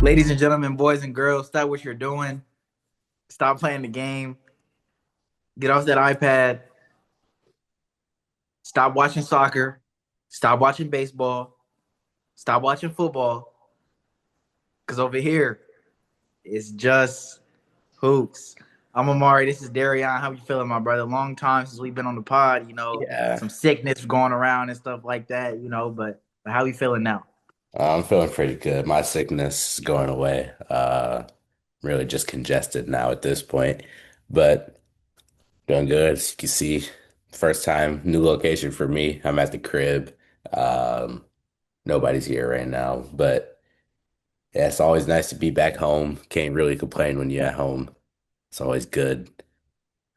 Ladies and gentlemen, boys and girls, stop what you're doing. Stop playing the game. Get off that iPad. Stop watching soccer. Stop watching baseball. Stop watching football. Because over here, it's just hoops. I'm Amari. This is Darion. How you feeling, my brother? Long time since we've been on the pod. Yeah, Some sickness going around and stuff like that. But how you feeling now? I'm feeling pretty good. My sickness is going away. Really just congested now at this point, but doing good. As you can see, first time, new location for me. I'm at the crib. Um, Nobody's here right now, but yeah, it's always nice to be back home. Can't really complain when you're at home. It's always good.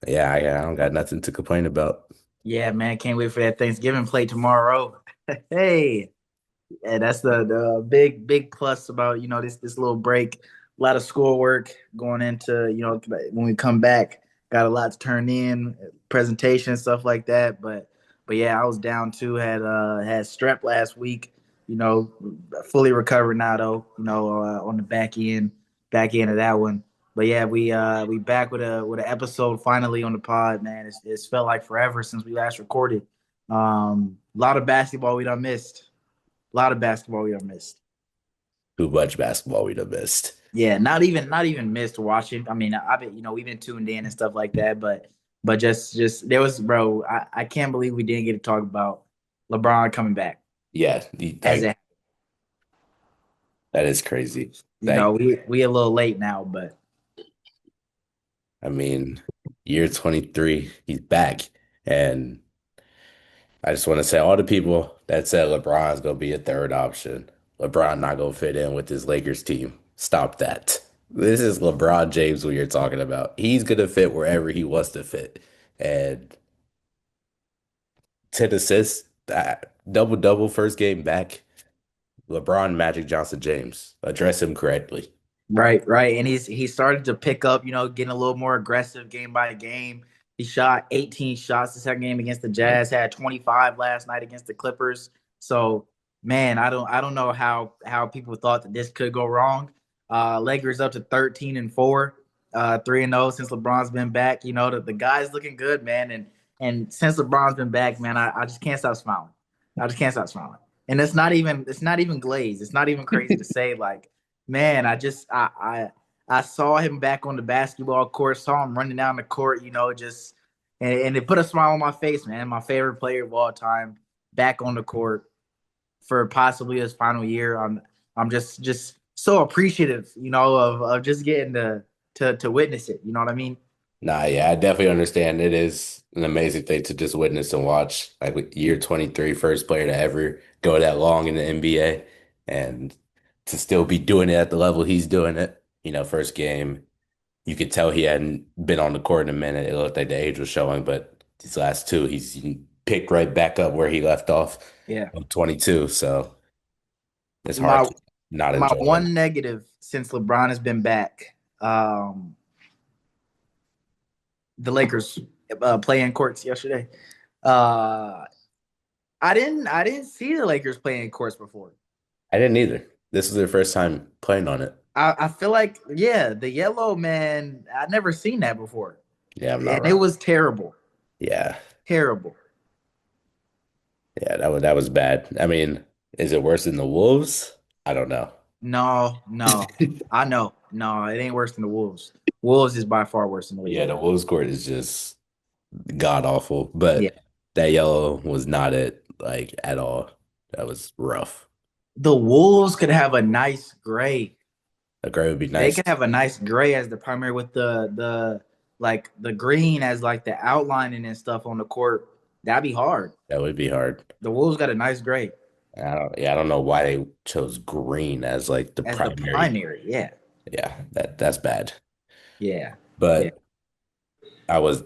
Yeah, I don't got nothing to complain about. Yeah, man. Can't wait for that Thanksgiving play tomorrow. Hey. Yeah, that's the big plus about this little break. A lot of schoolwork going into when we come back. Got a lot to turn in, presentation stuff like that. But yeah, I was down too. Had strep last week. You know, fully recovered now though. On the back end of that one. But yeah, we back with an episode finally on the pod, man. It's felt like forever since we last recorded. A lot of basketball we done missed. A lot of basketball we have missed. Too much basketball we done missed. Yeah, not even missed watching. I mean, I've been we've been tuned in and stuff like that, but just there was bro. I can't believe we didn't get to talk about LeBron coming back Yeah, as a that is crazy. Like, we a little late now, but I mean, year 23, he's back. And I just want to say all the people that said LeBron's gonna be a third option. LeBron not gonna fit in with his Lakers team. Stop that. This is LeBron James we are talking about. He's gonna fit wherever he wants to fit. And 10 assists, double double first game back. LeBron Magic Johnson James. Address him correctly. right, and he started to pick up, getting a little more aggressive game by game. He shot 18 shots the second game against the Jazz, had 25 last night against the Clippers. So, man, I don't know how people thought that this could go wrong. Lakers up to 13-4, 3-0 since LeBron's been back. The guy's looking good, man, and since LeBron's been back, man, I just can't stop smiling. I just can't stop smiling. And it's not even glazed. It's not even crazy to say like man, I saw him back on the basketball court, saw him running down the court, just and it put a smile on my face, man. My favorite player of all time, back on the court for possibly his final year. I'm just so appreciative, of just getting to witness it. You know what I mean? Nah, yeah, I definitely understand. It is an amazing thing to just witness and watch. Like with year 23, first player to ever go that long in the NBA and to still be doing it at the level he's doing it. First game, you could tell he hadn't been on the court in a minute. It looked like the age was showing, but these last two, he's picked right back up where he left off Yeah. of 22. So it's hard My to not my enjoy him. one negative since LeBron has been back, the Lakers playing courts yesterday. Uh, I didn't see the Lakers playing courts before. I didn't either. This was their first time playing on it. I feel like yeah, the yellow man. I never seen that before, Yeah, I'm not and it wrong. was terrible, Yeah. terrible. Yeah, that was bad. I mean, is it worse than the Wolves? I don't know. No, no, I know, no, it ain't worse than the Wolves. Wolves is by far worse than the Yeah, Lakers. the Wolves court is just god awful, Yeah, but that yellow was not it like at all. That was rough. the Wolves could have a nice gray. A gray would be They nice. could have a nice gray as the primary with the like the green as like the outlining and stuff on the court. That'd be hard. That would be hard. The Wolves got a nice gray I don't know why they chose green as like the as the primary. primary. Yeah, Yeah, that's bad. yeah, yeah. But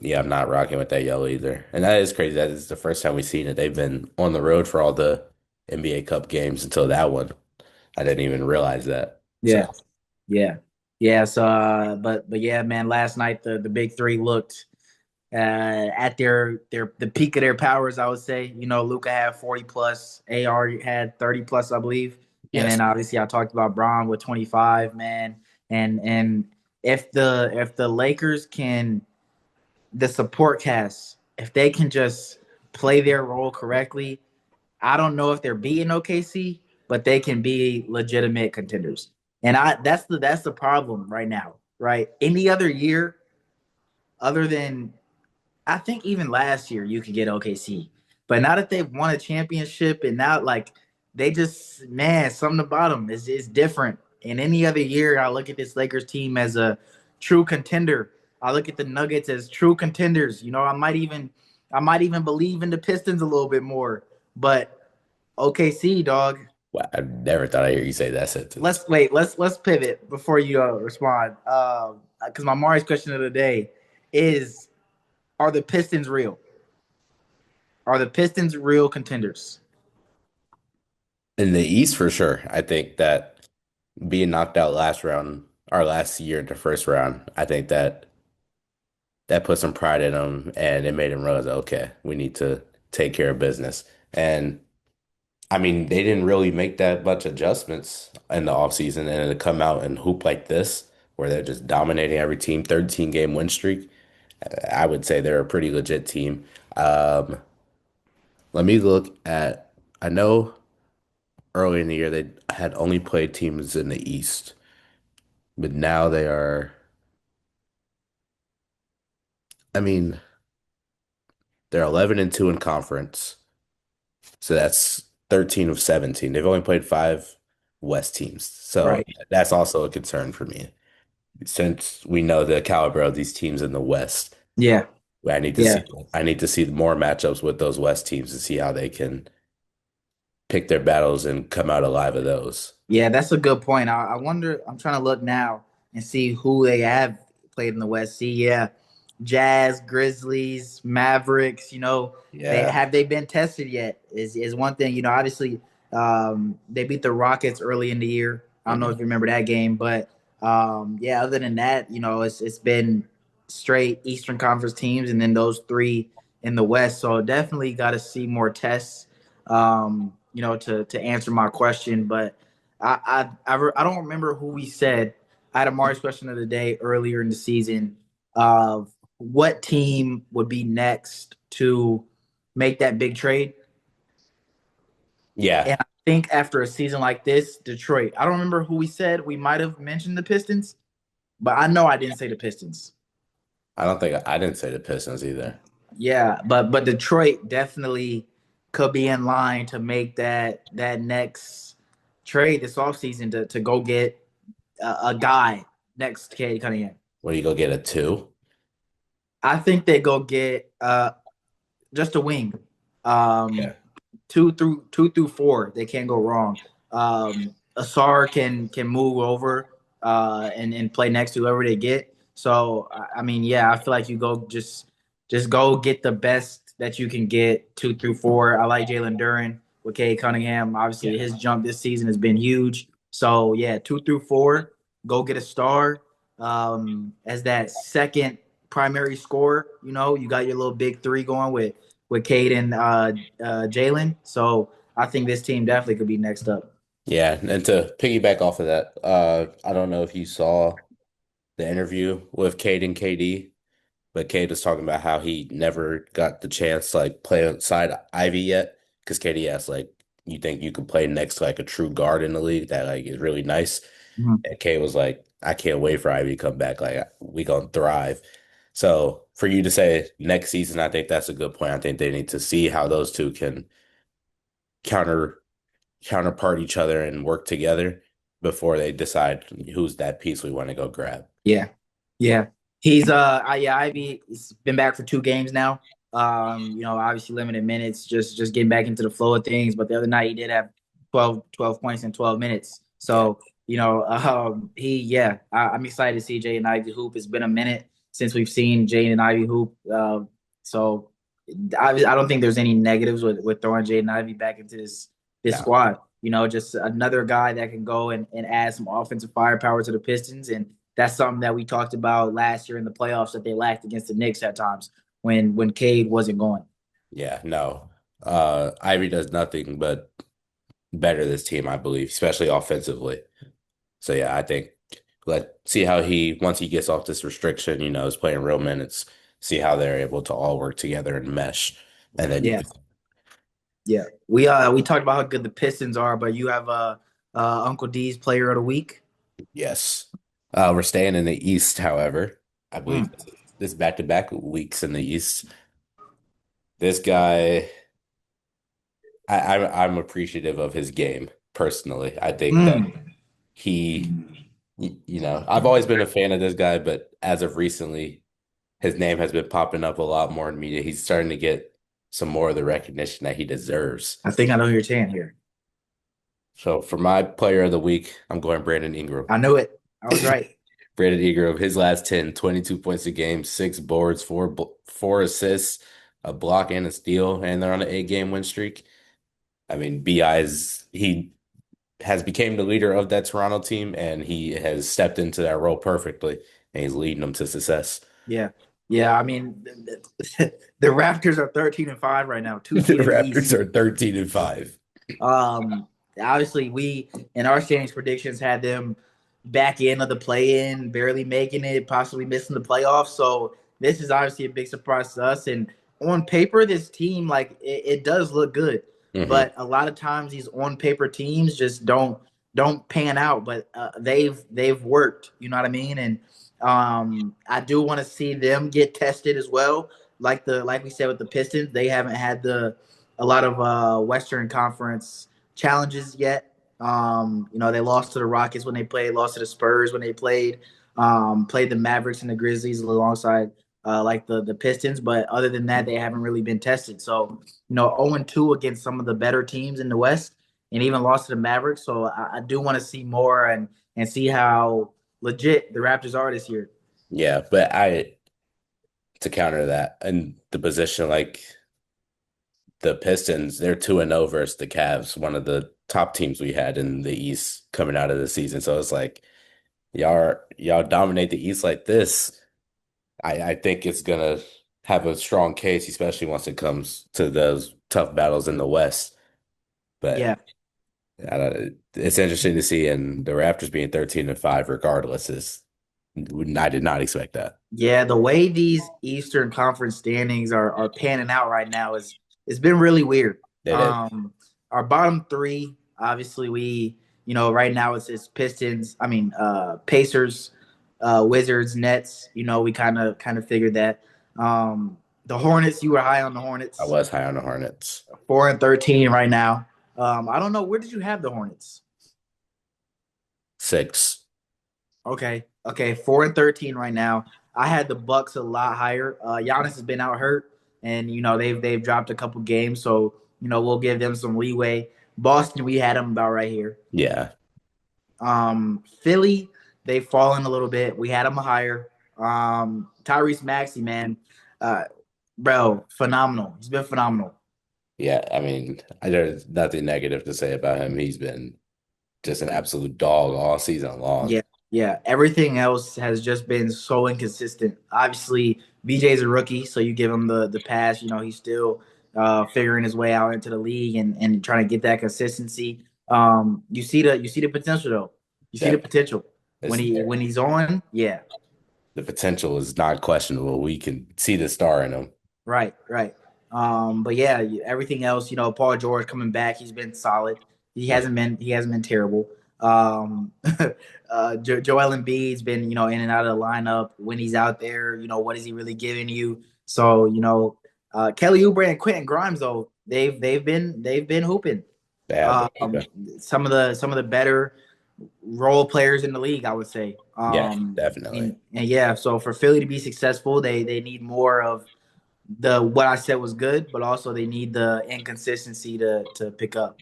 yeah, I'm not rocking with that yellow either. And that is crazy. That is the first time we've seen it. They've been on the road for all the NBA Cup games until that one. I didn't even realize that. So Yeah, yeah, yeah. So, but yeah, man. Last night the big three looked at their the peak of their powers. I would say. Luca had 40 plus, AR had 30 plus, I believe. And Yes. then obviously I talked about Braun with 25, man. And if the Lakers can the support cast, if they can just play their role correctly, I don't know if they're beating OKC, but they can be legitimate contenders. And that's the problem right now, right? Any other year other than I think even last year you could get OKC, but now that they've won a championship and now like they just man something about them is different. And any other year, I look at this Lakers team as a true contender. I look at the Nuggets as true contenders. You know, I might even believe in the Pistons a little bit more. But OKC, dog. Wow, I never thought I'd hear you say that sentence. Let's wait. Let's pivot before you respond. Because my Mari's question of the day is: Are the Pistons real? Are the Pistons real contenders? In the East, for sure. I think that being knocked out last round, our last year in the first round, I think that put some pride in them and it made them realize, okay, we need to take care of business. And I mean, they didn't really make that much adjustments in the offseason and to come out and hoop like this, where they're just dominating every team, 13 game win streak. I would say they're a pretty legit team. Um, Let me look at, I know early in the year they had only played teams in the East, but now they are, I mean, they're 11-2 in conference. So that's 13 of 17. They've only played five West teams. So Right. that's also a concern for me. Since we know the caliber of these teams in the West, Yeah. I need to Yeah. see I need to see more matchups with those West teams to see how they can pick their battles and come out alive of those. Yeah, that's a good point. I wonder. I'm trying to look now and see who they have played in the West. See, yeah, Jazz, Grizzlies, Mavericks. You know, Yeah. they been tested yet? Is one thing. You know, obviously, they beat the Rockets early in the year. I don't know if Mhm. you remember that game, but yeah. Other than that, you know, it's been straight Eastern Conference teams, and then those three in the West. So definitely got to see more tests. You know, to answer my question, but. I don't remember who we said. I had a Mars question of the day earlier in the season of what team would be next to make that big trade. Yeah. And I think after a season like this, Detroit. I don't remember who we said. We might have mentioned the Pistons, but I know I didn't say the Pistons. I didn't say the Pistons either. Yeah, but Detroit definitely could be in line to make that next trade this offseason to go get a guy next to Cade Cunningham. Where you go get a two? I think they go get just a wing. Um, Yeah. two through four, they can't go wrong. Asar can move over and play next to whoever they get. So I mean, yeah, I feel like you go just go get the best that you can get 2 through 4. I like Jalen Duren with Cade Cunningham. Obviously, Yeah. his jump this season has been huge. So yeah, 2 through 4, go get a star as that second primary scorer. You know, you got your little big three going with Cade and Jalen. So I think this team definitely could be next up. Yeah. And to piggyback off of that, I don't know if you saw the interview with Cade and KD, but Cade was talking about how he never got the chance to like play outside Ivy yet. Because KD asked, like, you think you could play next to like a true guard in the league that like is really nice? Mhm. And Cade was like, I can't wait for Ivy to come back. Like we gonna thrive. So for you to say next season, I think that's a good point. I think they need to see how those two can counter counterpart each other and work together before they decide who's that piece we want to go grab. Yeah, yeah. He's yeah, Ivy. He's been back for 2 games now. You know, obviously limited minutes, just getting back into the flow of things. But the other night he did have 12 points in 12 minutes. Yeah. So you know, I'm excited to see Jay and Ivy hoop. It's been a minute since we've seen Jay and Ivy hoop. So I don't think there's any negatives with throwing Jay and Ivy back into this No. squad. You know, just another guy that can go and add some offensive firepower to the Pistons. And that's something that we talked about last year in the playoffs that they lacked against the Knicks at times when Cade wasn't going. Yeah, no. Ivy does nothing but better this team, I believe, especially offensively. So yeah, I think let's see how he once he gets off this restriction, is playing real minutes, see how they're able to all work together and mesh. And then Yeah, yeah. We talked about how good the Pistons are, but you have Uncle D's Player of the Week. yes. We're staying in the East, however. I believe Mm, this back-to-back weeks in the East. This guy, I'm appreciative of his game personally. I think that mm. he, I've always been a fan of this guy, but as of recently, his name has been popping up a lot more in media. He's starting to get some more of the recognition that he deserves. I think I know who you're saying here. So for my player of the week, I'm going Brandon Ingram. I knew it. I was right. Brandon Ingram, his last 10, 22 points a game, 6 boards, four assists, a block and a steal, and they're on an 8-game win streak. I mean, he has became the leader of that Toronto team, and he has stepped into that role perfectly, and he's leading them to success. Yeah. Yeah, I mean, the Raptors are 13-5 right now, two The seed in the Raptors East. are 13-5. Um, Obviously, we in our standings predictions had them back in of the play-in, barely making it, possibly missing the playoffs. So this is obviously a big surprise to us. And on paper, this team like it does look good, Hmm. but a lot of times these on paper teams just don't pan out. But they've worked. You know what I mean? And I do want to see them get tested as well. Like we said with the Pistons, they haven't had a lot of Western Conference challenges yet. They lost to the Rockets when they played, lost to the Spurs when they played the Mavericks and the Grizzlies alongside like the Pistons. But other than that, they haven't really been tested. So, 0-2 against some of the better teams in the West and even lost to the Mavericks. So I do want to see more and see how legit the Raptors are this year. Yeah, but to counter that and the position like the Pistons, they're 2-0 versus the Cavs, one of the top teams we had in the East coming out of the season. So it's like y'all dominate the East like this. I think it's gonna have a strong case, especially once it comes to those tough battles in the West. But Yeah. it's interesting to see, and the Raptors being 13-5, regardless, is I did not expect that. Yeah, the way these Eastern Conference standings are panning out right now is it's been really weird. It is. Our bottom three, obviously, right now it's Pistons. I mean, Pacers, Wizards, Nets. We kind of figured that. The Hornets, you were high on the I Hornets, was high on the Hornets. 4-13 right now. I don't know, where did you have the Hornets? 6. Okay, 4-13 right now. I had the Bucks a lot higher. Giannis has been out hurt, and they've dropped a couple games, so we'll give them some leeway. Boston, we had them about right here. Yeah. Philly, they've fallen a little bit. We had them higher. Tyrese Maxey, man, uh, bro, phenomenal. He's been phenomenal. Yeah. I mean, there's nothing negative to say about him. He's been just an absolute dog all season long. Yeah, yeah. Everything else has just been so inconsistent. Obviously, BJ's a rookie, so you give him the pass. He's still figuring his way out into the league and trying to get that consistency. You see the potential though. You see the Definitely. potential when It's he there. when he's on. Yeah, The potential is not questionable. We can see the star in him. right, right. But yeah, everything else, Paul George coming back, he's been solid. He hasn't been terrible. Joel Embiid's been, in and out of the lineup. When he's out there, what is he really giving you? So, Kelly Oubre and Quentin Grimes, though, they've been hooping. They have been Um, open. some of the better role players in the league, I would say. Yeah, definitely. And yeah, so for Philly to be successful, they need more of the what I said was good, but also they need the inconsistency to pick up.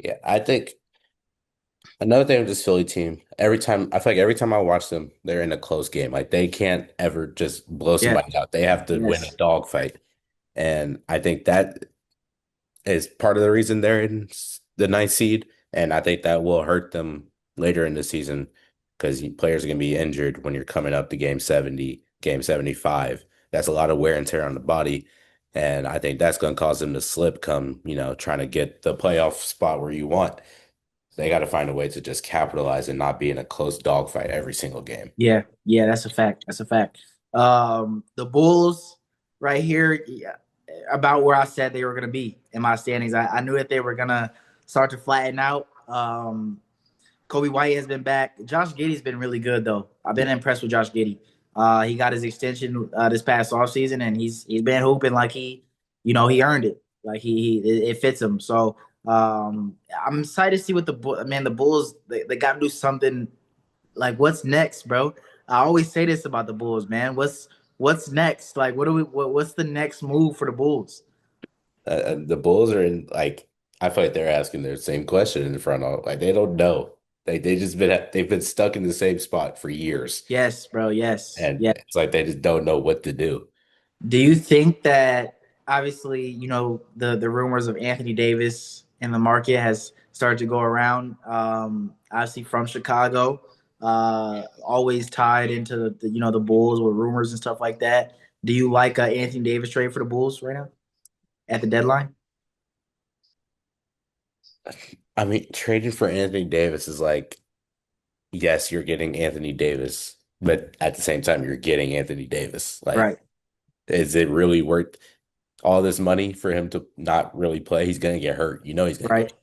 Yeah, I think another thing with this Philly team, I feel like every time I watch them, they're in a close game. Like they can't ever just blow Yeah. somebody out. They have to win a Yes. dogfight. And I think that is part of the reason they're in the ninth seed. And I think that will hurt them later in the season because players are going to be injured when you're coming up to game 70, game 75. That's a lot of wear and tear on the body. And I think that's going to cause them to slip come, trying to get the playoff spot where you want. They got to find a way to just capitalize and not be in a close dogfight every single game. Yeah, yeah, that's a fact. That's a fact. The Bulls right here, yeah, about where I said they were going to be in my standings. I knew that they were going to start to flatten out. Kobe White has been back. Josh Giddey's been really good though. I've been Yeah. impressed with Josh Giddey. He got his extension this past offseason, and he's been hooping like he earned it. Like it fits him. So I'm excited to see what the Bulls they got to do something. Like what's next, bro? I always say this about the Bulls, man. What's next? Like what's the next move for the Bulls? The Bulls are in like I feel like they're asking their same question in front of like they don't know. They've been stuck in the same spot for years, Yes, bro. Yes. and Yes. it's like they just don't know what to do. Do you think that obviously, the rumors of Anthony Davis in the market has started to go around, obviously from Chicago, always tied into the Bulls with rumors and stuff like that. Do you like Anthony Davis trade for the Bulls right now at the deadline? I mean, trading for Anthony Davis is like, yes, you're getting Anthony Davis, but at the same time, you're getting Anthony Davis. Like, Right, is it really worth all this money for him to not really play? He's gonna get hurt. You know he's gonna right. get.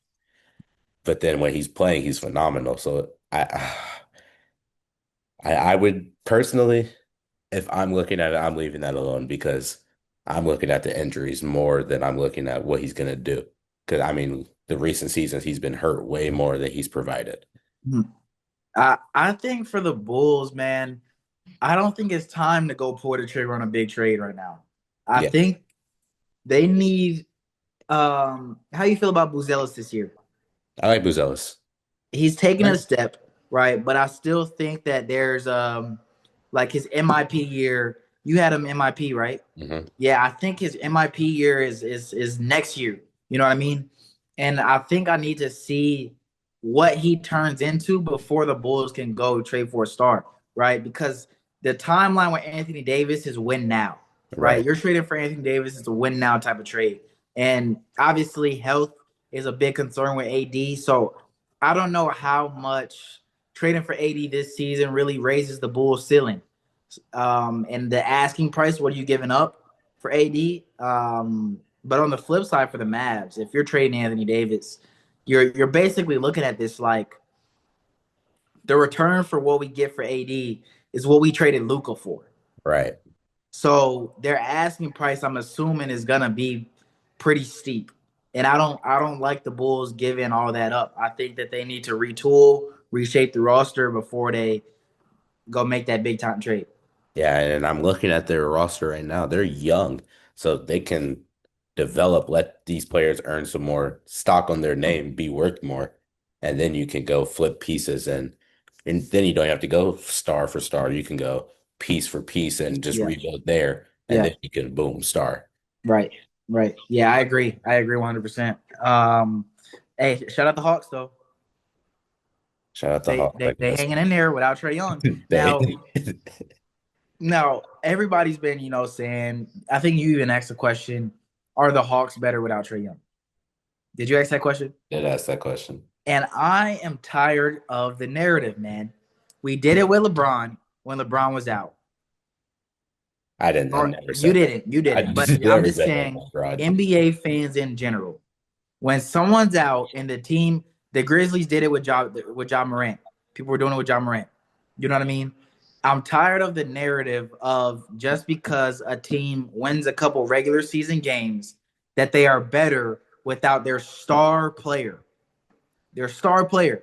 But then when he's playing, he's phenomenal. So I would personally, if I'm looking at it, I'm leaving that alone because I'm looking at the injuries more than I'm looking at what he's gonna do. Because I mean, the recent seasons he's been hurt way more than he's provided. Mhm. I think for the Bulls, man, I don't think it's time to go pull the trigger on a big trade right now. I Yeah, think they need. How you feel about Buzelis this year? I like Buzelis. He's taken a Right. step, right? But I still think that there's like his MIP year. You had him MIP, right? Hmm. Yeah, I think his MIP year is next year. You know what I mean? And I think I need to see what he turns into before the Bulls can go trade for a star, right? Because the timeline with Anthony Davis is win now, right? Right. You're trading for Anthony Davis, it's a win now type of trade. And obviously health is a big concern with AD. So I don't know how much trading for AD this season really raises the Bulls ceiling. And the asking price, what are you giving up for AD? But on the flip side for the Mavs, if you're trading Anthony Davis, you're basically looking at this like the return for what we get for AD is what we traded Luca for. Right. So their asking price, I'm assuming, is gonna be pretty steep. And I don't like the Bulls giving all that up. I think that they need to retool, reshape the roster before they go make that big time trade. Yeah, and I'm looking at their roster right now. They're young, so they can develop, let these players earn some more stock on their name, be worth more, and then you can go flip pieces and then you don't have to go star for star. You can go piece for piece and just Yeah. rebuild there, and Yeah. then you can boom star. Right. Right. Yeah, I agree. I agree 100%. Hey, shout out the Hawks though. Shout out to They Hawks, I they they guess. hanging in there without Trey Young. They Now everybody's been, saying, I think you even asked the question, are the Hawks better without Trey Young? Did you ask that question? did ask that question. And I am tired of the narrative, man. We did it with LeBron when LeBron was out. I didn't. I Or never you said that. didn't, you I didn't. But just I'm never just said that, saying, Rod. NBA fans in general, when someone's out and the Grizzlies did it with Ja Morant. People were doing it with Ja Morant. You know what I mean? I'm tired of the narrative of just because a team wins a couple regular season games that they are better without their star player. Their star player,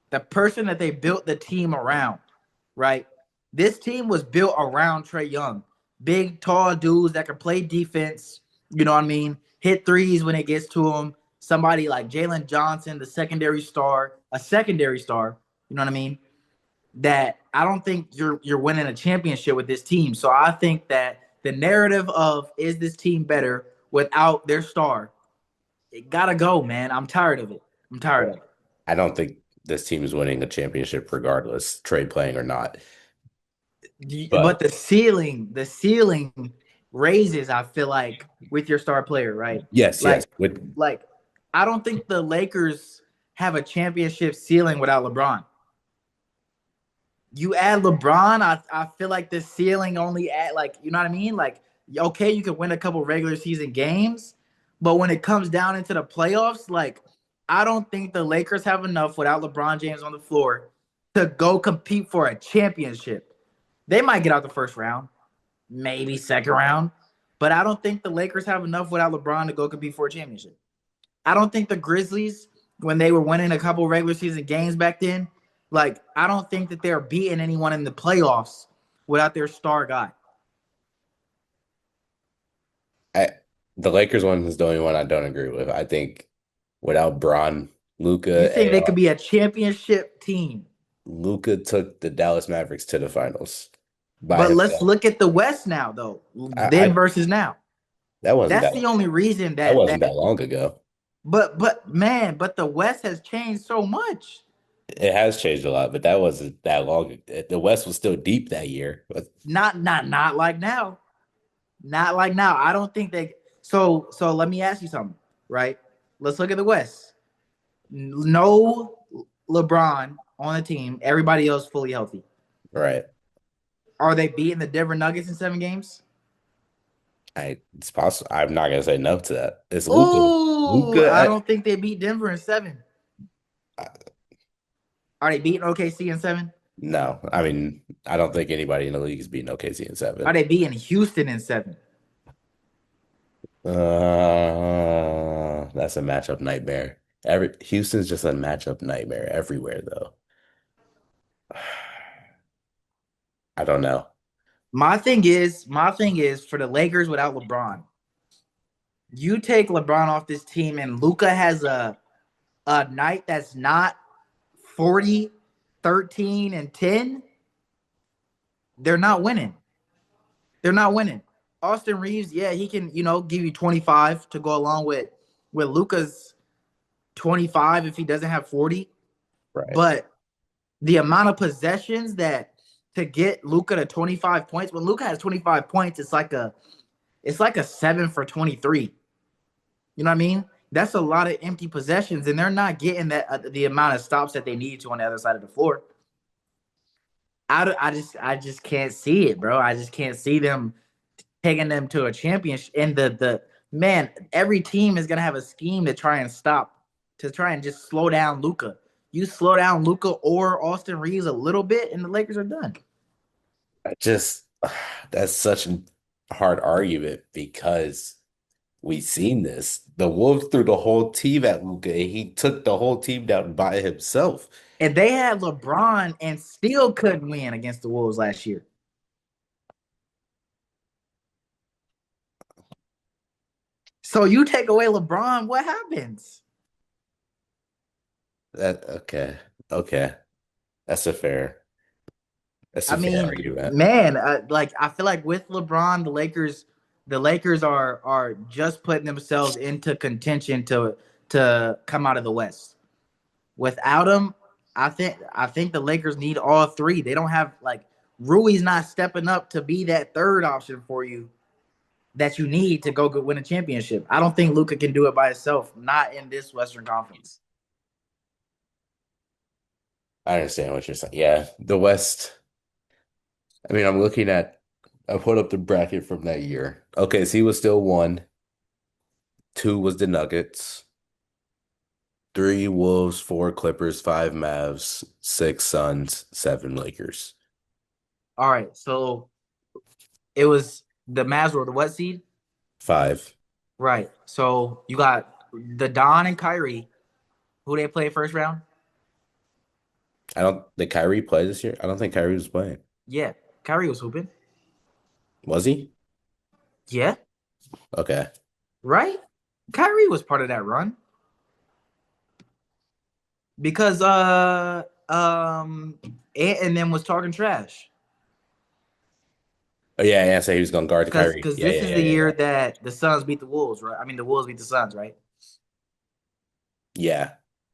the person that they built the team around, right? This team was built around Trey Young. Big, tall dudes that can play defense, you know what I mean? Hit threes when it gets to them. Somebody like Jalen Johnson, the secondary star, a secondary star, you know what I mean? That I don't think you're winning a championship with this team. So I think that the narrative of is this team better without their star, it gotta go, man. I'm tired of it. I'm tired of it. I don't think this team is winning a championship regardless, Trey playing or not. But But the ceiling raises, I feel like, with your star player, right? Yes, yes. Like, like I don't think the Lakers have a championship ceiling without LeBron. You add LeBron, I feel like the ceiling only at like, you know what I mean? Like, okay, you can win a couple regular season games, but when it comes down into the playoffs, like, I don't think the Lakers have enough without LeBron James on the floor to go compete for a championship. They might get out the first round, maybe second round, but I don't think the Lakers have enough without LeBron to go compete for a championship. I don't think the Grizzlies, when they were winning a couple regular season games back then, like I don't think that they're beating anyone in the playoffs without their star guy. I the Lakers one is the only one I don't agree with. I think without Bron, You Luca, think they could be a championship team? Luca took the Dallas Mavericks to the finals by But let's himself. look at the West now, though. Then I versus now. that wasn't That's that the only reason that that wasn't that. that long ago. But man, but the West has changed so much. It has changed a lot, but that wasn't that long. The West was still deep that year. But Not like now. Not like now. I don't think they. So let me ask you something. Right. Let's look at the West. No LeBron on the team. Everybody else fully healthy. right, Are they beating the Denver Nuggets in 7 games? it's possible. I'm not gonna say no to that. It's Luca. Oh, Luca I at don't think they beat Denver in 7. Are they beating OKC in 7? no. I mean, I don't think anybody in the league is beating OKC in Are seven. they beating Houston in 7? That's a matchup nightmare. Houston's just a matchup nightmare everywhere, though. I don't know. My thing is for the Lakers without LeBron, you take LeBron off this team and Luca has a night that's not 40, 13, and 10, they're not winning. They're not winning. Austin Reeves, yeah, he can, give you 25 to go along with Luca's 25 if he doesn't have 40. Right. But the amount of possessions that to get Luca to 25 points, when Luca has 25 points, it's like a 7 for 23. You know what I mean? That's a lot of empty possessions, and they're not getting that the amount of stops that they need to on the other side of the floor. I just can't see it, bro. I just can't see them taking them to a championship. And the man, every team is gonna have a scheme to try and stop, to try and just slow down Luca. You slow down Luca or Austin Reeves a little bit, and the Lakers are done. I just that's such a hard argument because we've seen this. The Wolves threw the whole team at Luka, and he took the whole team down by himself. And they had LeBron and still couldn't win against the Wolves last year. So you take away LeBron, what happens? That okay, okay. That's a fair. That's I a fair mean, argument. man, like I feel like with LeBron, the Lakers are just putting themselves into contention to come out of the West. Without him, I think the Lakers need all three. They don't have like Rui's not stepping up to be that third option for you that you need to go win a championship. I don't think Luka can do it by himself, not in this Western Conference. I understand what you're saying. Yeah, the West. I mean, I put up the bracket from that year. Okay, so he was still one. Two was the Nuggets. Three Wolves, four Clippers, five Mavs, six Suns, seven Lakers. All right, so it was the Mavs were the what seed? Five. Right. So you got the Don and Kyrie, who they play first round. I don't Did Kyrie play this year? I don't think Kyrie was playing. Yeah, Kyrie was hooping. Was he? Yeah, Okay. right. Kyrie was part of that run because and then was talking trash Oh yeah, yeah, say he was gonna guard because Kyrie. because Yeah, this yeah, is yeah, the yeah, year yeah. that the Suns beat the Wolves, right? I mean, the Wolves beat the Suns, right? Yeah.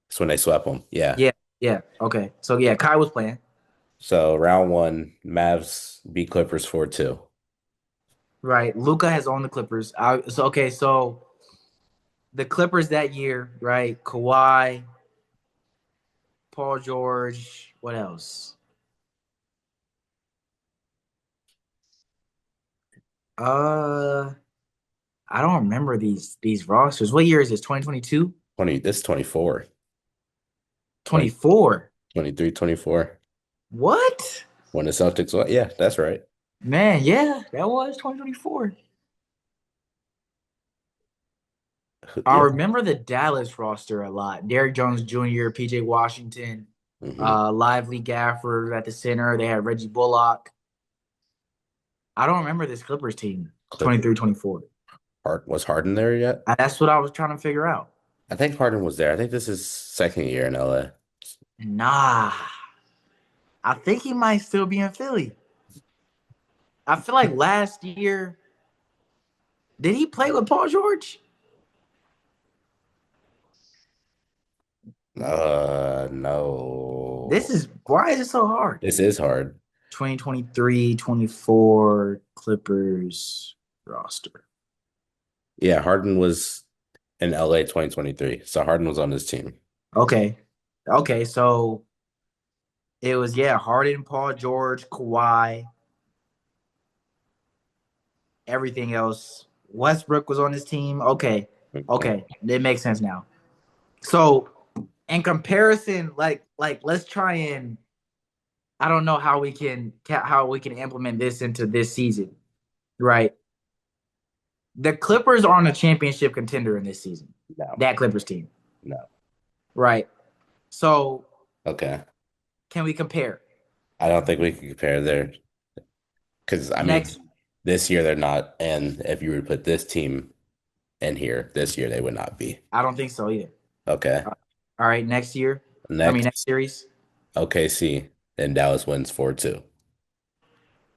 That's when they swept him. Yeah. Yeah, yeah. Okay, so yeah, Kai was playing. So round one, Mavs beat Clippers 4-2. Right. Luca has owned the Clippers. So the Clippers that year, right? Kawhi, Paul George, what else? Uh, I don't remember these rosters. What year is this? 2022? 24, 20, 24. 23, 24. What? When the Celtics won. Yeah, that's right. Man, yeah, that was 2024. I Yeah. remember the Dallas roster a lot. Derrick Jones Jr., PJ Washington, hmm Lively Gafford at the center. They had Reggie Bullock. I don't remember this Clippers team, Clipper. 23, 24. Was Harden there yet? That's what I was trying to figure out. I think Harden was there. I think this is second year in LA. Nah, I think he might still be in Philly. I feel like last year, did he play with Paul George? No. Why is it so hard? This is hard. 2023, 24 Clippers roster. Yeah, Harden was in LA 2023. So Harden was on this team. Okay. Okay. So it was, yeah, Harden, Paul George, Kawhi, everything else. Westbrook was on this team. Okay. Mhm. Okay. It makes sense now. So in comparison, let's try and I don't know how we can implement this into this season, right? The Clippers aren't a championship contender in this season. No, That Clippers team, no. right? So Okay. can we compare I don't think we can compare there because I mean, next? this year they're not. And if you were to put this team in here, this year they would not be. I don't think so either. Okay. All right, next year. I mean, next Next, series. OKC and Dallas wins 4-2.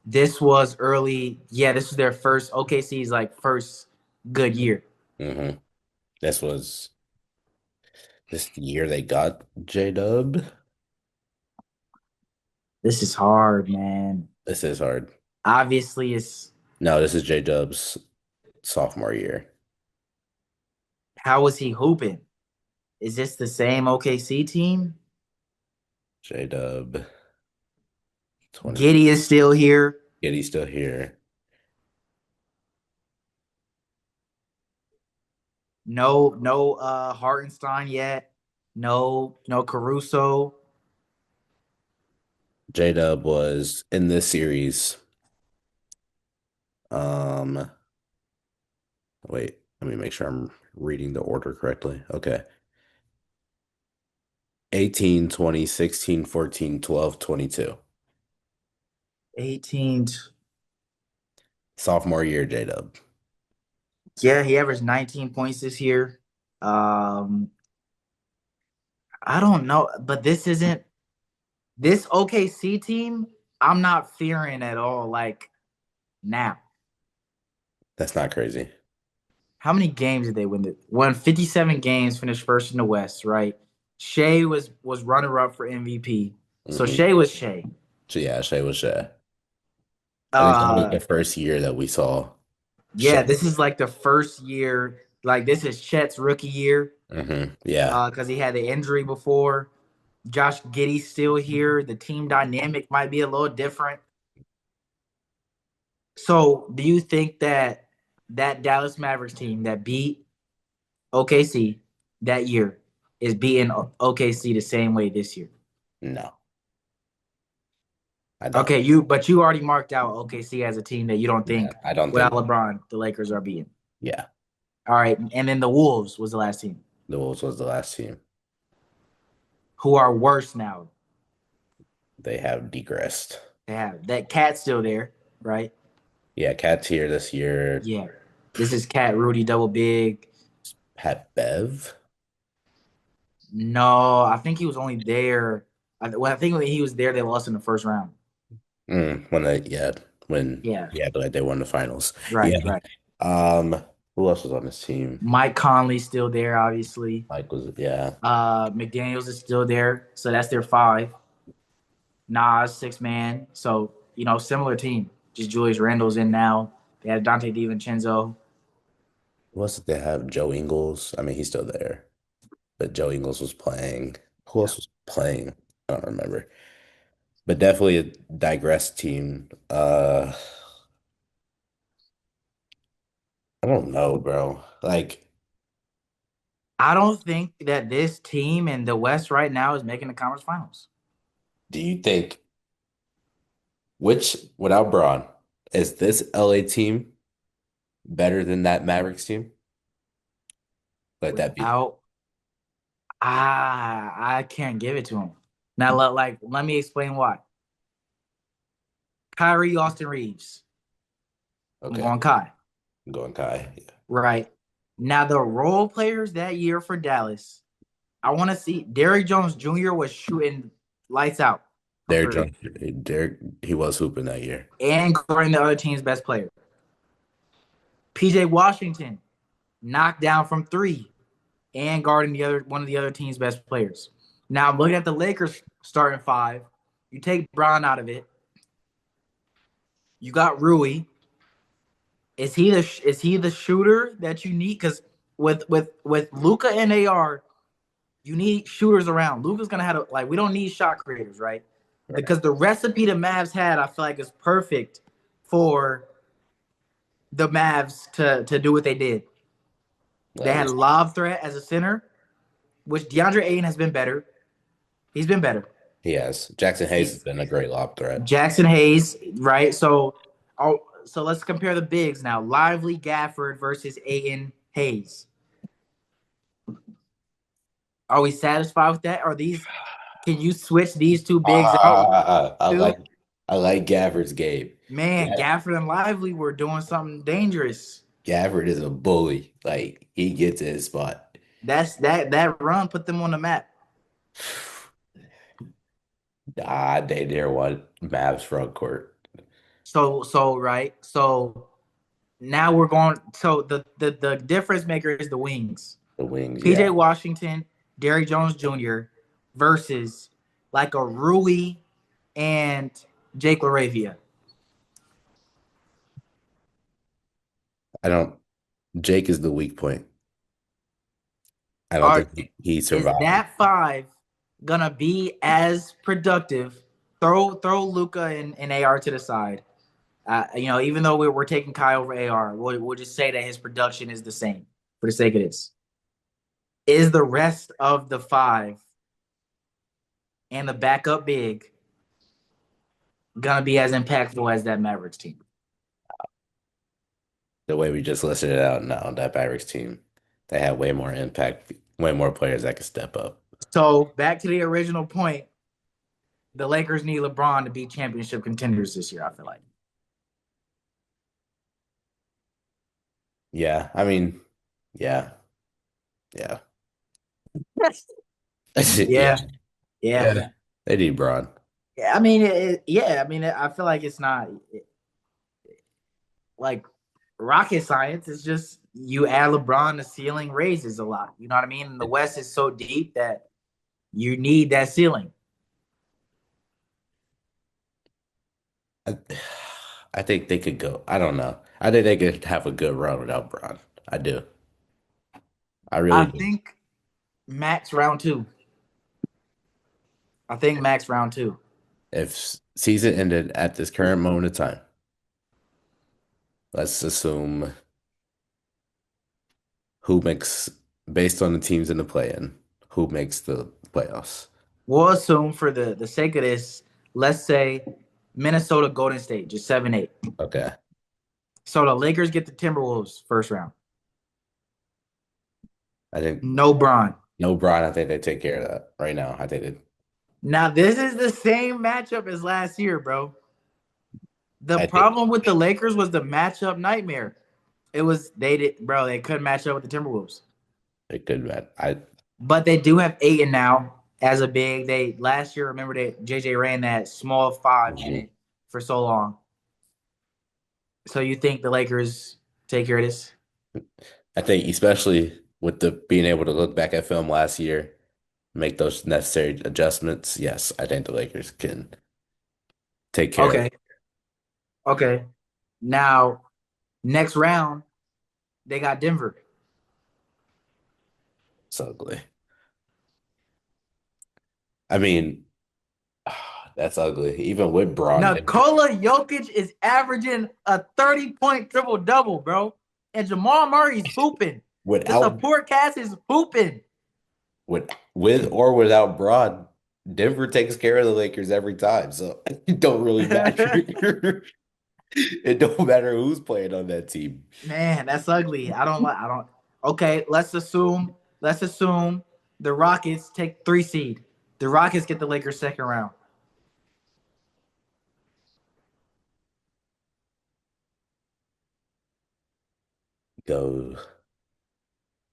This was early. Yeah, this was their first OKC's like first good year. hmm This was this year they got J-Dub. This is hard, man. This is hard. Obviously, it's No, this is J-Dub's sophomore year. how was he hooping? Is this the same OKC team? J-Dub 20. Giddy is still here. Yeah, he's still here. No Hartenstein yet. No Caruso. J-Dub was in this series. Um, wait, let me make sure I'm reading the order correctly. Okay. 18, 20, 16, 14, 12, 22. 18. Sophomore year, J-Dub. Yeah, he averaged 19 points this year. Um, I don't know, but this OKC team, I'm not fearing at all. Like now, That's not crazy. how many games did they win? Won 57 games, finished first in the West, right? Shea was runner up for MVP. So hmm Shea was Shea. So yeah, Shea was Shea. I think that was Uh the first year that we saw yeah, Shea. this is like the first year, like this is Chet's rookie year, Yeah, because he had the injury before. Josh Giddey's still here. The team dynamic might be a little different. So, do you think that that Dallas Mavericks team that beat OKC that year is beating OKC the same way this year? no, I don't. Okay, you already marked out OKC as a team that you don't Yeah, think I don't without think. LeBron the Lakers are beating. Yeah, All right, and then the Wolves was the last team the Wolves was the last team. who are worse now. They have degressed. They have that Cat still there, right? Yeah, Cat's here this year. Yeah, this is Cat Rudy double big. Pat Bev. No, I think he was only there. I think when he was there, they lost in the first round. When they yeah, when Yeah, yeah, like they won the finals. right, Yeah. right. Um, who else was on this team? Mike Conley's still there, obviously. Mike was yeah. McDaniels is still there, so that's their five. Nas, six man. So, similar team. Just Julius Randle's in now. They had Dante DiVincenzo. Who else did they have? Joe Ingles. I mean, he's still there, but Joe Ingles was playing. Who Yeah. else was playing? I don't remember. But definitely a digressed team. I don't know, bro. Like, I don't think that this team in the West right now is making the conference finals. do you think which without Braun is this LA team better than that Mavericks team? Let that be. Without, I can't give it to him. Now, let me explain why. Kyrie, Austin Reeves. I'm Okay, going Kai. I'm going Kai. Yeah. Right. Now, the role players that year for Dallas, I want to see Derrick Jones Jr. was shooting lights out from Derrick three Jones, Derrick, he was hooping that year. and guarding the other team's best player. PJ Washington knocked down from three and guarding the other one of the other team's best players. Now, looking at the Lakers starting five, you take Brown out of it. You got Rui. Is he the shooter that you need? Because with Luca and AR, you need shooters around. Luka's gonna have like we don't need shot creators, right? Right. Because the recipe the Mavs had, I feel like is perfect for the Mavs to do what they did. They At had least lob threat as a center, which DeAndre Ayton has been better. He's been better. he has. Jackson Hayes has He's been a great lob threat. Jackson Hayes, right? So let's compare the bigs now. Lively Gafford versus Ayton Hayes. Are we satisfied with that? Are these? Can you switch these two bigs out? I Two? like Gafford's game. Man, Yeah, Gafford and Lively were doing something dangerous. Gafford is a bully. Like he gets his spot. That run put them on the map. They dare one Mavs front court. So right. So now we're going. So the difference maker is the wings. The wings, PJ yeah. Washington, Derrick Jones Jr. versus like a Rui and Jake LaRavia. I don't. Jake is the weak point. I don't Are think he is survived. that five gonna be as productive? Throw Luca and AR to the side. Even though we're taking Kai over AR, we'll just say that his production is the same for the sake of this. Is the rest of the five and the backup big gonna be as impactful as that Mavericks team? The way we just listed it out now, that Mavericks team, they had way more impact, way more players that could step up. So back to the original point, the Lakers need LeBron to be championship contenders this year. I feel like. Yeah, I mean, yeah, yeah, yeah, Yeah, yeah, yeah. They need Braun. yeah. I mean, yeah. I mean, I feel like it's not like rocket science. It's just you add LeBron, the ceiling raises a lot. You know what I mean? And the West is so deep that you need that ceiling. I, I think they could go. I don't know. I think they could have a good run without Braun. I do. I I really do. think max round two. I think max round two. If season ended at this current moment of time, let's assume who makes, based on the teams in the play-in, who makes the playoffs. We'll assume for the sake of this, let's say Minnesota Golden State, just 7-8. Okay. So the Lakers get the Timberwolves first round. I think No Bron. no Braun. I think they take care of that right now. I think Now this is the same matchup as last year, bro. The I think problem with the Lakers was the matchup nightmare. It was they couldn't match up with the Timberwolves. they could, man. But they do have Aiton now as a big. They last year, remember that JJ ran that small five Mhm. unit for so long. So you think the Lakers take care of this? I think especially with the being able to look back at film last year, make those necessary adjustments. Yes, I think the Lakers can take care of it. Okay. Okay. Now Next round, they got Denver. It's ugly. I mean, that's ugly. Even with Braun Denver, Nikola Jokic is averaging a 30-point triple double, bro. And Jamal Murray's hooping. The without support cast is hooping. with or without Braun, Denver takes care of the Lakers every time. So it don't really matter. It don't matter who's playing on that team. Man, that's ugly. I don't. Okay, let's assume the Rockets take 3 seed. The Rockets get the Lakers second round. Go.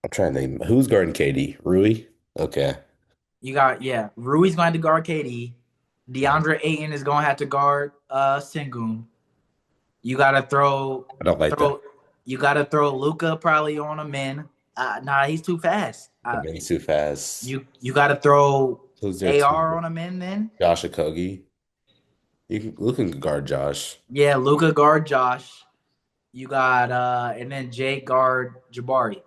I'm trying to think. Who's guarding KD? Rui? Okay. You got yeah, Rui's going to guard KD. I DeAndre Ayton is going to have to guard Sengun. You got to don't like that. throw you got to throw Luca probably on him in. Nah, he's too fast. The Benny too fast. You got to throw Who's there AR too? on him in then. Josh Okogie. Luke can guard Josh. Yeah, Luca guard Josh. You got and then Jake guard Jabari.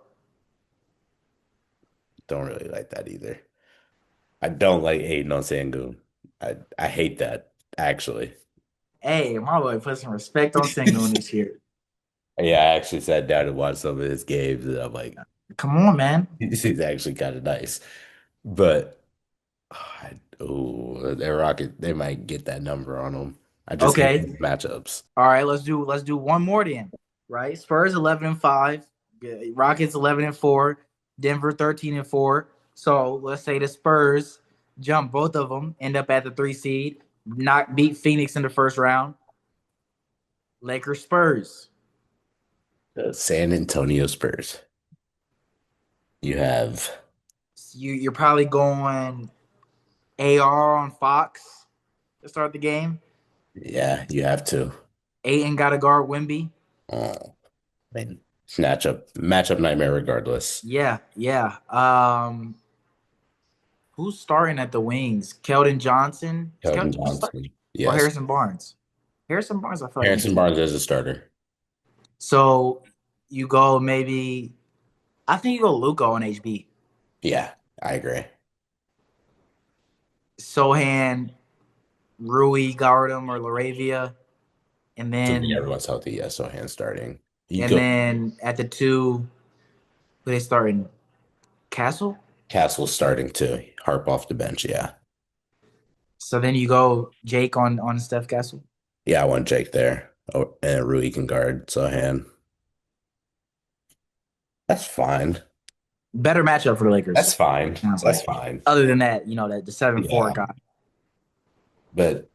Don't really like that either. I don't like Aiden on Sangoon. I hate that actually. Hey, my boy put some respect on Sengun this year. Yeah, I actually sat down and watched some of his games, and I'm like, Come on, man. he's actually kind of nice. But oh, that Rocket, they might get that number on him. I just hate Okay. these matchups. All right, let's do one more then. Right? Spurs 11-5, Rockets 11-4, Denver 13-4. So let's say the Spurs jump both of them, end up at the 3 seed, not beat Phoenix in the first round. Lakers Spurs. The San Antonio Spurs. You have, You're probably going AR on Fox to start the game. yeah, you have to. Aiton got to guard Wimby. Oh, man, matchup nightmare regardless. Yeah, yeah. Who's starting at the wings? Keldon Johnson. Is Keldon Keldon Johnson starting? Johnson. Or Yes. Harrison Barnes? Harrison Barnes, I feel like he's Harrison starting. Barnes as a starter. So you go maybe. I think you go Luca on HB. Yeah, I agree. Sohan, Rui, Gardam, or Laravia, and Assuming then everyone's healthy, yes, so hand starting. You and go then at the two, who they starting? Castle. Castle starting to harp off the bench, yeah. So then you go Jake on Steph Castle. Yeah, I want Jake there. Oh, and Rui can guard Sohan. That's fine. Better matchup for the That's Lakers. fine. Sounds That's like. fine. Other than that, that the 7-4 Yeah. guy. But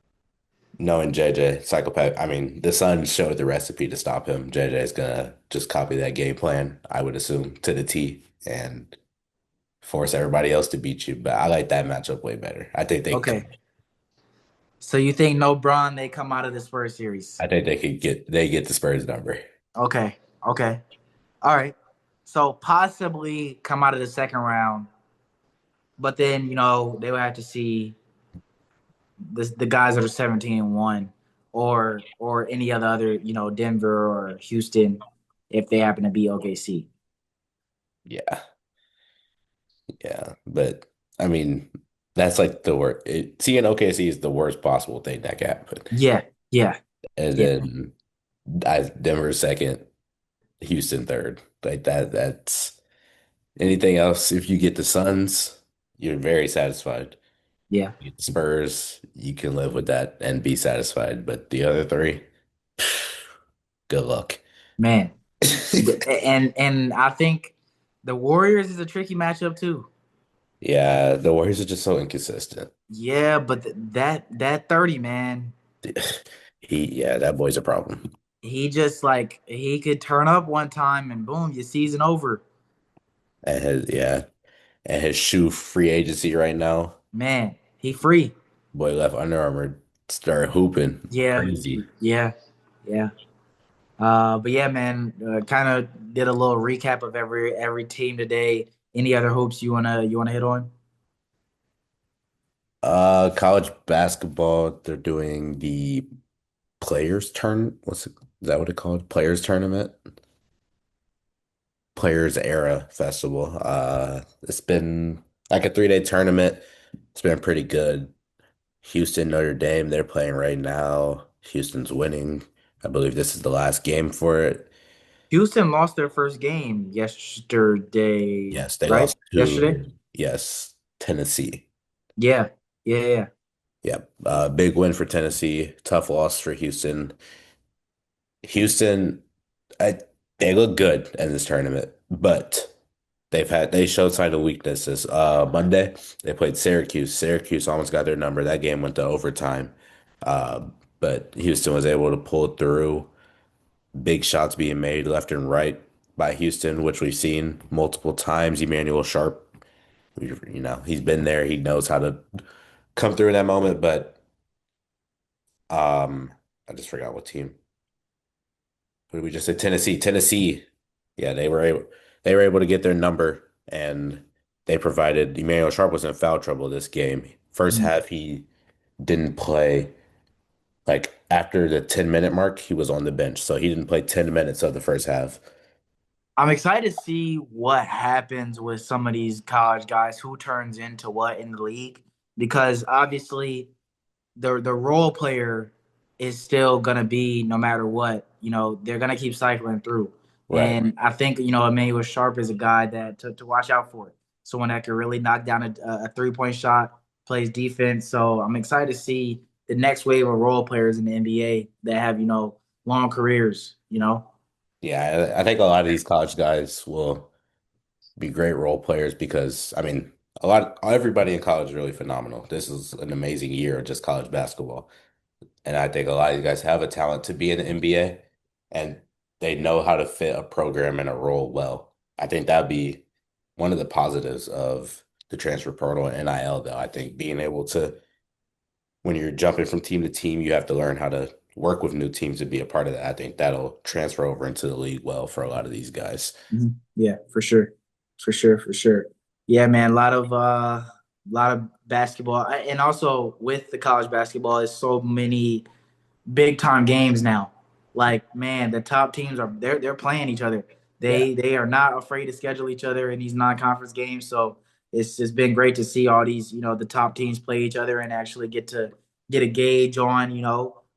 knowing JJ, psychopath, I mean, the Suns showed the recipe to stop him. JJ is gonna just copy that game plan, I would assume, to the T and force everybody else to beat you. But I like that matchup way better. Okay. So you think no Bron they come out of the Spurs series? I think they get the Spurs number. Okay. Okay. All right. So possibly come out of the second round, but then they would have to see the guys that are 17-1 or any other Denver or Houston if they happen to be OKC. Yeah. Yeah. But I mean, that's like the worst. Seeing OKC is the worst possible thing that can happen. Yeah. Yeah. And Yeah. then Denver second, Houston third. Like that's anything else. If you get the Suns, you're very satisfied. Yeah. You get the Spurs, you can live with that and be satisfied. But the other three, good luck. Man. And I think the Warriors is a tricky matchup too. Yeah, the Warriors are just so inconsistent. Yeah, but that 30, man, Yeah, that boy's a problem. he just like he could turn up one time and boom, your season over. Yeah, and his shoe free agency right now. Man, he free. Boy left Under Armour, started hooping. Yeah, Crazy. yeah, yeah. But yeah, man, kind of did a little recap of every team today. Any other hopes you wanna hit on? College basketball, they're doing the players turn. What's it? Is that what it called? Players Tournament? Players Era Festival. It's been like a 3-day tournament. It's been pretty good. Houston, Notre Dame, they're playing right now. Houston's winning. I believe this is the last game for it. Houston lost their first game yesterday, Yes, they right? lost Yesterday? to, yes, Tennessee. Yeah. Yeah, yeah. Yeah, big win for Tennessee. Tough loss for Houston. Houston, I, they look good in this tournament, but they showed sign of weaknesses. Monday they played Syracuse. Syracuse almost got their number. That game went to overtime, uh, but Houston was able to pull through. Big shots being made left and right by Houston, which we've seen multiple times. Emmanuel Sharp, he's been there. He knows how to come through in that moment. But I just forgot what team. What did we just say? Tennessee. Tennessee. Yeah, they were able to get their number, and they provided. Emmanuel Sharp was in foul trouble this game. First Mhm. half, he didn't play. Like after the 10-minute mark, he was on the bench, so he didn't play 10 minutes of the first half. I'm excited to see what happens with some of these college guys, who turns into what in the league, because obviously the role player is still gonna be no matter what. They're gonna keep cycling through, Right. and I think Emmanuel Sharp is a guy that to watch out for. Someone that can really knock down a 3-point shot, plays defense. So I'm excited to see the next wave of role players in the NBA that have long careers. Yeah, I think a lot of these college guys will be great role players because I mean, everybody in college is really phenomenal. This is an amazing year of just college basketball. And I think a lot of you guys have a talent to be in the NBA and they know how to fit a program and a role well. I think that'd be one of the positives of the transfer portal and NIL, though. I think being able to, when you're jumping from team to team, you have to learn how to work with new teams to be a part of that. I think that'll transfer over into the league well for a lot of these guys. Yeah, for sure, for sure, for sure. Yeah, man, a lot of basketball, and also with the college basketball, is so many big time games now. Like, man, the top teams are they're playing each other. Yeah. They are not afraid to schedule each other in these non-conference games. So it's just been great to see all these, the top teams play each other and actually get to get a gauge on,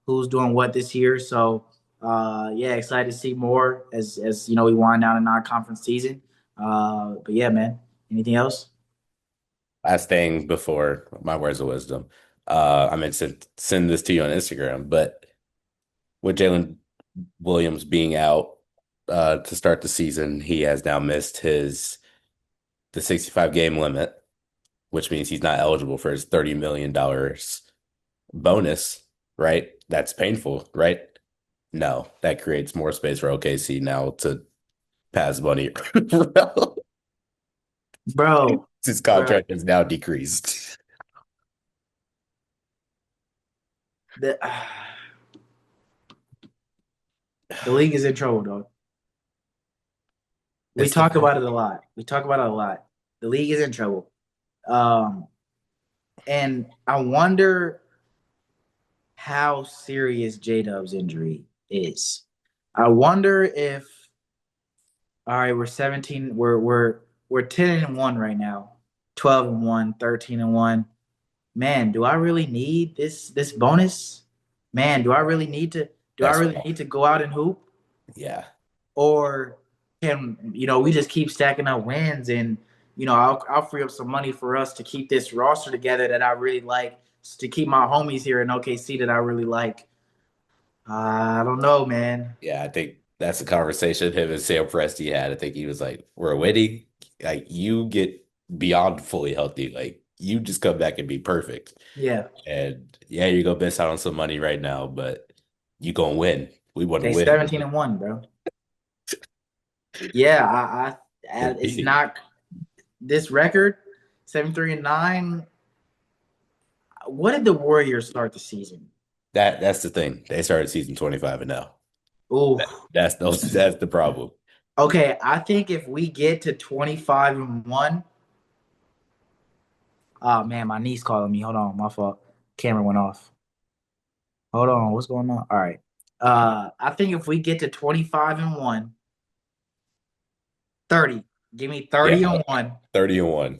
who's doing what this year. So yeah, excited to see more as we wind down a non-conference season. But yeah, man. Anything else? Last thing before my words of wisdom. I meant to send this to you on Instagram, but with Jalen Williams being out to start the season, he has now missed the 65 game limit, which means he's not eligible for his $30 million bonus, right? That's painful, right? No, that creates more space for OKC now to pass money. Bro, His bro, contract is now decreased. the the league is in trouble, dog. We It's the talk about it a lot. We talk about it a lot. The league is in trouble. Um, and I wonder how serious J Dub's injury is. I wonder if all right, we're 17, we're 10-1 right now. 12-1, 13-1. Man, do I really need this bonus? Man, do I That's really need to go out and hoop? yeah. Or can we just keep stacking up wins, and I'll free up some money for us to keep this roster together that I really like, to keep my homies here in OKC that I really like. I don't know, man. Yeah, I think that's the conversation him and Sam Presti had. I think he was like, "We're winning. Like you get beyond fully healthy. Like you just come back and be perfect. Yeah, And yeah, you're gonna miss out on some money right now, but you gonna win. We want to they win. 17-1, bro. Yeah, it's Competing. not this record 7-3-9. What did the Warriors start the season? That's the thing. They started season 25 and now. Oh, That's the problem. okay. I think if we get to 25-1. Oh man, my niece calling me. Hold on, my fault. Camera went off. Hold on, what's going on? All right. I think if we get to 25-1, 30, give me Yeah, 30 and 1. 30 and 1.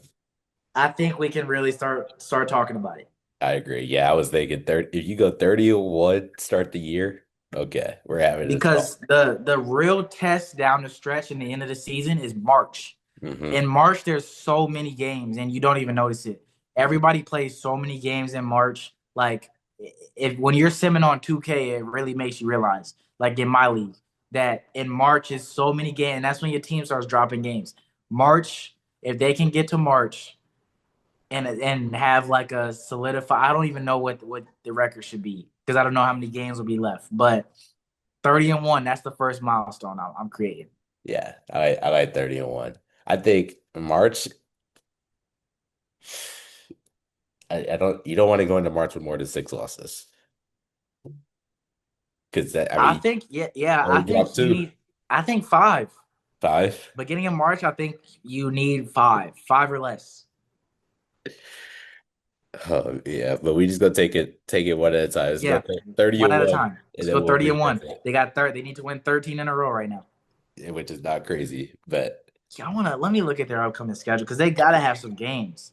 I think we can really start talking about it. I agree. Yeah, I was thinking 30. If you go 30 and 1, start the year, okay, we're having a talk. Because the real test down the stretch in the end of the season is March. Hmm. In March, there's so many games, and you don't even notice it. Everybody plays so many games in March. Like, if when you're simming on 2K, it really makes you realize, like in my league, that in March is so many games. And that's when your team starts dropping games. March, if they can get to March and have like a solidify, I don't even know what the record should be because I don't know how many games will be left. But 30-1, that's the first milestone I'm creating. Yeah, I like 30 and 1. I think March, I don't you don't want to go into March with more than 6 losses. Because that, I I mean, think, yeah, I only think dropped you two. need, I think five. 5. Beginning of March, I think you need five or less. Oh, yeah, but we just gonna take it one at a time. Let's go Yeah, 30 one and at a 1, time. and Let's then go we'll 30-1. revisit, They got third. They need to win 13 in a row right now. which is not crazy. But Yeah, let me look at their upcoming schedule because they gotta have some games.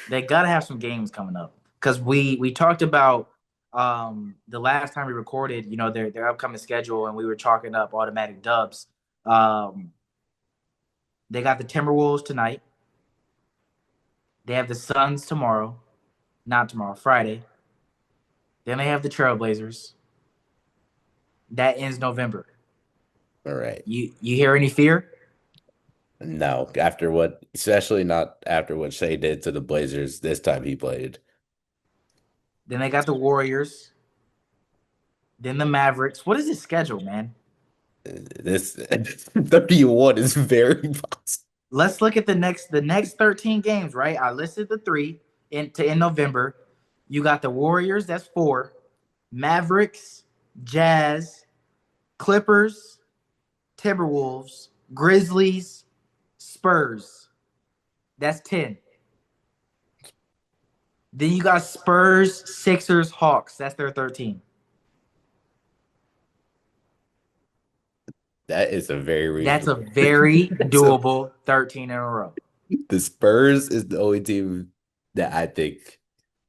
They gotta have some games coming up because we talked about the last time we recorded, their upcoming schedule, and we were chalking up automatic dubs. Um, they got the Timberwolves tonight. They have the Suns tomorrow, not tomorrow, Friday. Then they have the Trailblazers. That ends November. all right. You hear any fear? No, after what, especially not after what Shea did to the Blazers this time he played. Then they got the Warriors. Then the Mavericks. What is his schedule, man? This 31 is very possible. Let's look at the next 13 games, right? I listed the three in November. You got the Warriors, that's four. Mavericks, Jazz, Clippers, Timberwolves, Grizzlies, Spurs. That's 10. Then you got Spurs, Sixers, Hawks. That's their 13. That is a very That's a reasonable. very That's a, doable 13 in a row. the Spurs is the only team that I think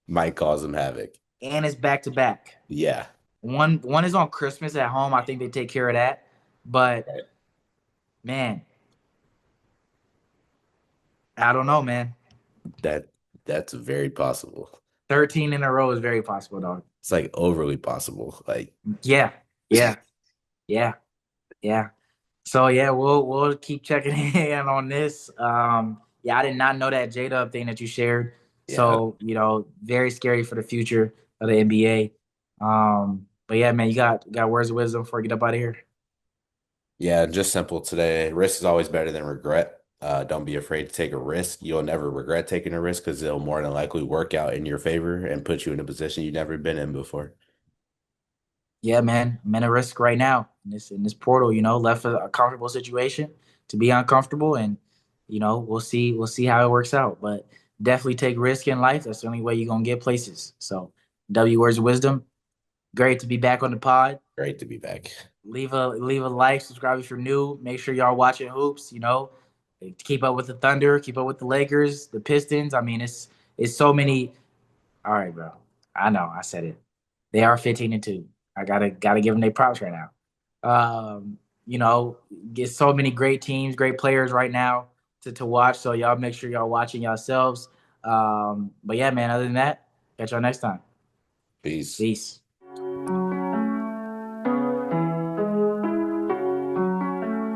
might cause them havoc. And it's back to back. Yeah. One is on Christmas at home. I think they take care of that. But Right. man, I don't know, man. That that's very possible. 13 in a row is very possible, dog. It's like overly possible. Like Yeah, yeah, yeah, yeah. So yeah, we'll keep checking in on this. Yeah, I did not know that J-Dub thing that you shared. yeah. So, very scary for the future of the NBA. But yeah, man, you got words of wisdom before I get up out of here. Yeah, just simple today. Risk is always better than regret. Don't be afraid to take a risk. You'll never regret taking a risk because it'll more than likely work out in your favor and put you in a position you've never been in before. Yeah, man, I'm in a risk right now in this portal. Left a comfortable situation to be uncomfortable, and we'll see how it works out. But definitely take risk in life. That's the only way you're gonna get places. So, W words of wisdom. Great to be back on the pod. Great to be back. Leave a like, subscribe if you're new. Make sure y'all watching hoops. Keep up with the Thunder, keep up with the Lakers, the Pistons. I mean, it's so many. All right, bro. I know. I said it. They are 15-2. I gotta give them their props right now. You know, get so many great teams, great players right now to watch. So y'all make sure y'all watching yourselves. But yeah, man. Other than that, catch y'all next time. Peace. Peace.